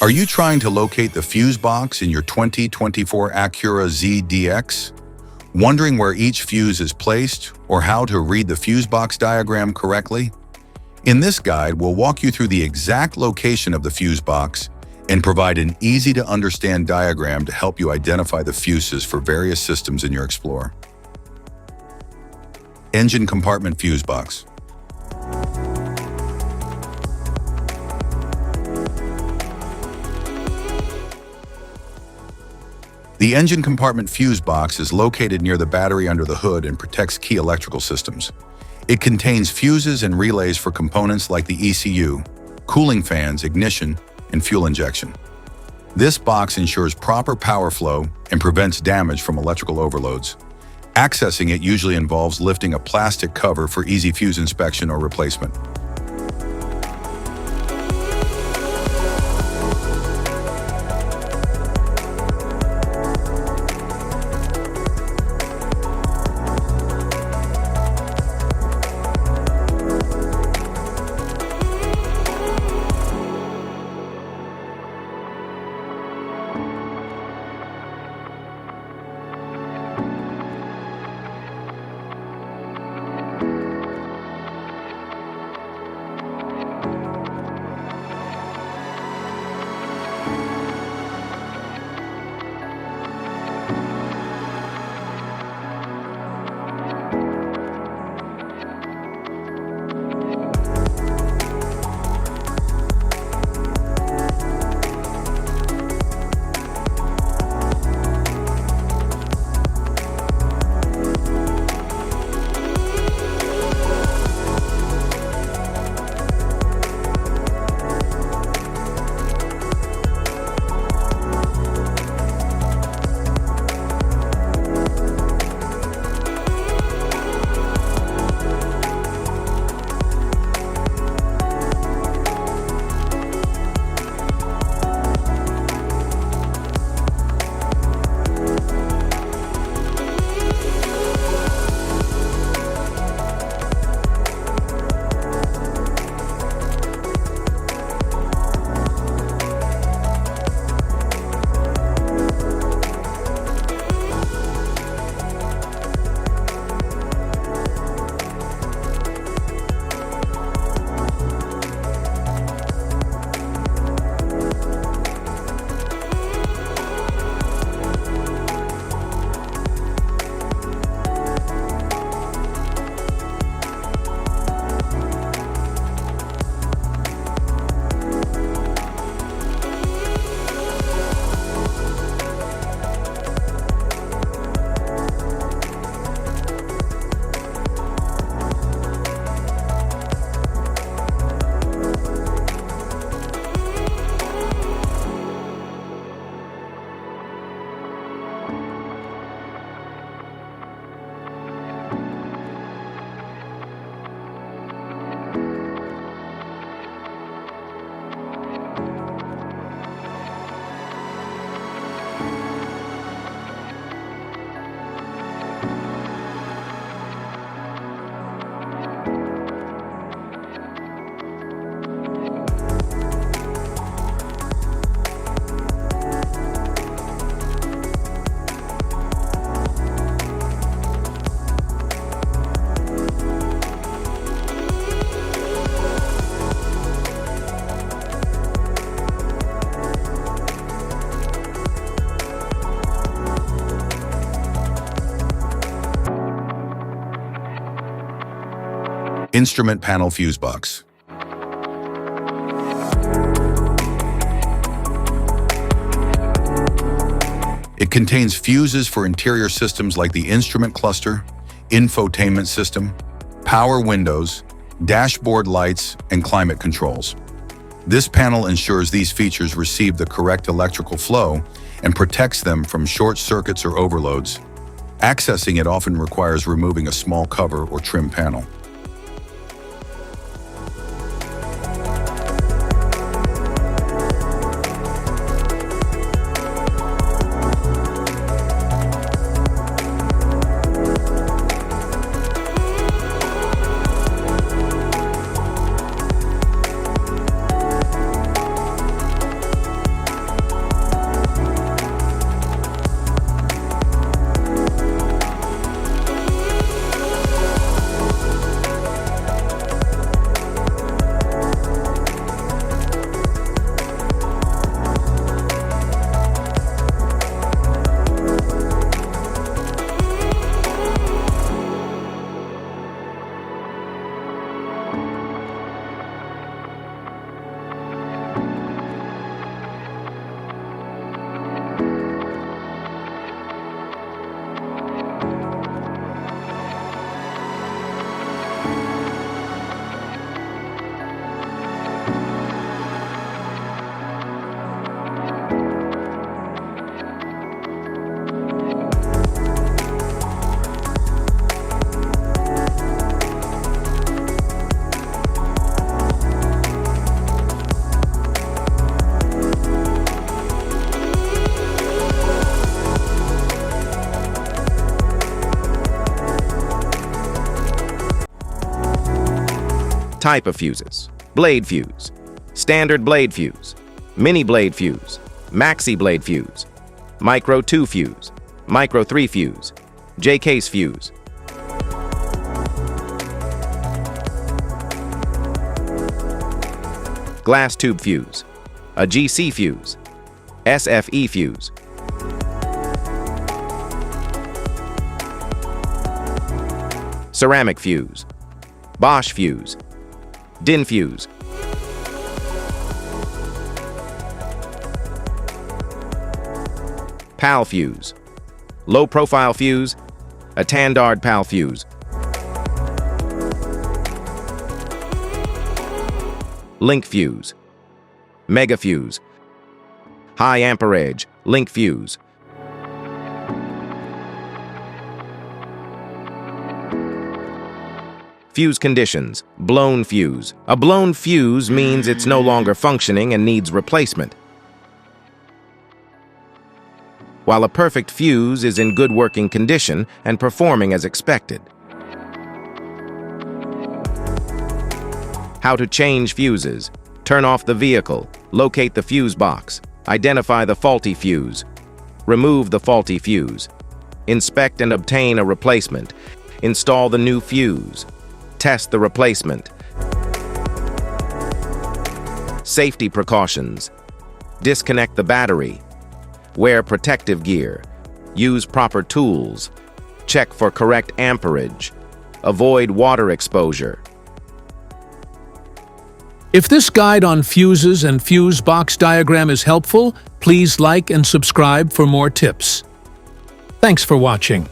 Are you trying to locate the fuse box in your 2024 Acura ZDX? Wondering where each fuse is placed or how to read the fuse box diagram correctly? In this guide, we'll walk you through the exact location of the fuse box and provide an easy-to-understand diagram to help you identify the fuses for various systems in your Explorer. Engine compartment fuse box. The engine compartment fuse box is located near the battery under the hood and protects key electrical systems. It contains fuses and relays for components like the ECU, cooling fans, ignition, and fuel injection. This box ensures proper power flow and prevents damage from electrical overloads. Accessing it usually involves lifting a plastic cover for easy fuse inspection or replacement. Instrument panel fuse box. It contains fuses for interior systems like the instrument cluster, infotainment system, power windows, dashboard lights, and climate controls. This panel ensures these features receive the correct electrical flow and protects them from short circuits or overloads. Accessing it often requires removing a small cover or trim panel. Type of fuses: blade fuse, standard blade fuse, mini blade fuse, maxi blade fuse, micro 2 fuse, micro 3 fuse, J-case fuse. Glass tube fuse, a GC fuse, SFE fuse. Ceramic fuse, Bosch fuse, DIN fuse. PAL fuse, low profile fuse, a Tandard PAL fuse. Link fuse, mega fuse, high amperage, link fuse. Fuse conditions: blown fuse. A blown fuse means it's no longer functioning and needs replacement, while a perfect fuse is in good working condition and performing as expected. How to change fuses: turn off the vehicle, locate the fuse box, identify the faulty fuse, remove the faulty fuse, inspect and obtain a replacement, install the new fuse, test the replacement. Safety precautions: disconnect the battery, wear protective gear, use proper tools, check for correct amperage, avoid water exposure. If this guide on fuses and fuse box diagram is helpful, please like and subscribe for more tips. Thanks for watching.